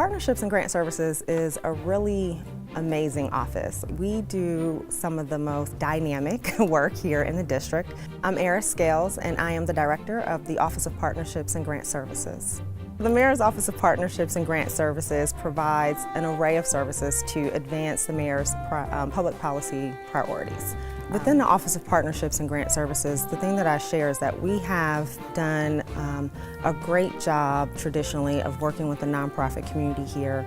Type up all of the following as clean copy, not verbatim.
Partnerships and Grant Services is a really amazing office. We do some of the most dynamic work here in the district. I'm Ayris Scales, and I am the Director of the Office of Partnerships and Grant Services. The Mayor's Office of Partnerships and Grant Services provides an array of services to advance the Mayor's public policy priorities. Within the Office of Partnerships and Grant Services, the thing that I share is that we have done a great job traditionally of working with the nonprofit community here,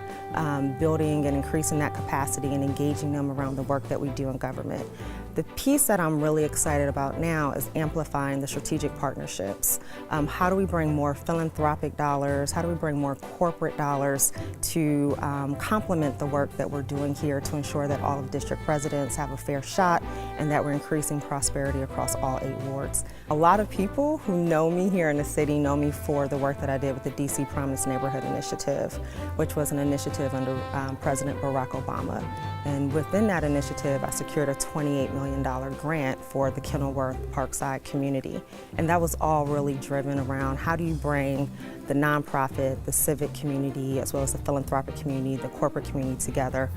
building and increasing that capacity and engaging them around the work that we do in government. The piece that I'm really excited about now is amplifying the strategic partnerships. How do we bring more philanthropic dollars? How do we bring more corporate dollars to complement the work that we're doing here to ensure that all of district residents have a fair shot and that we're increasing prosperity across all 8 wards. A lot of people who know me here in the city know me for the work that I did with the DC Promise Neighborhood Initiative, which was an initiative under President Barack Obama. And within that initiative, I secured a $28 million grant for the Kenilworth Parkside community. And that was all really driven around how do you bring the nonprofit, the civic community, as well as the philanthropic community, the corporate community together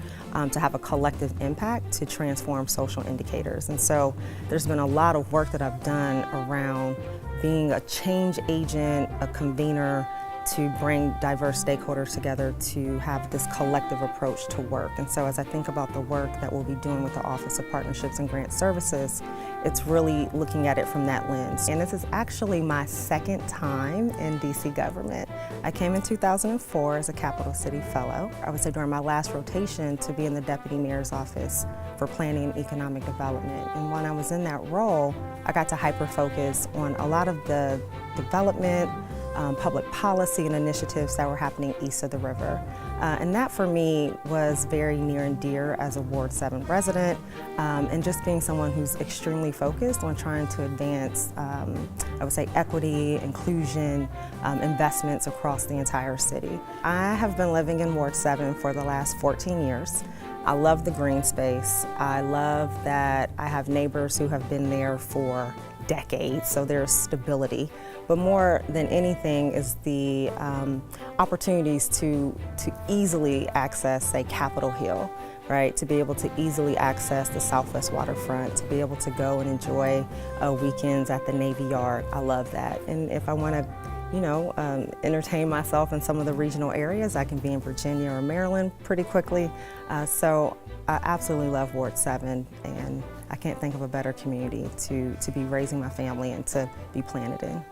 to have a collective impact to transform social indicators. And so there's been a lot of work that I've done around being a change agent, a convener, to bring diverse stakeholders together to have this collective approach to work. And so as I think about the work that we'll be doing with the Office of Partnerships and Grant Services, it's really looking at it from that lens. And this is actually my second time in DC government. I came in 2004 as a Capital City Fellow. I would say during my last rotation to be in the Deputy Mayor's Office for Planning and Economic Development. And when I was in that role, I got to hyper-focus on a lot of the development, public policy and initiatives that were happening east of the river. And that for me was very near and dear as a Ward 7 resident, and just being someone who's extremely focused on trying to advance, I would say, equity, inclusion, investments across the entire city. I have been living in Ward 7 for the last 14 years. I love the green space. I love that I have neighbors who have been there for decades, so there's stability. But more than anything is the opportunities to easily access, say, Capitol Hill, right? To be able to easily access the Southwest waterfront, to be able to go and enjoy weekends at the Navy Yard. I love that. And if I want to entertain myself in some of the regional areas, I can be in Virginia or Maryland pretty quickly. So I absolutely love Ward 7, and I can't think of a better community to be raising my family and to be planted in.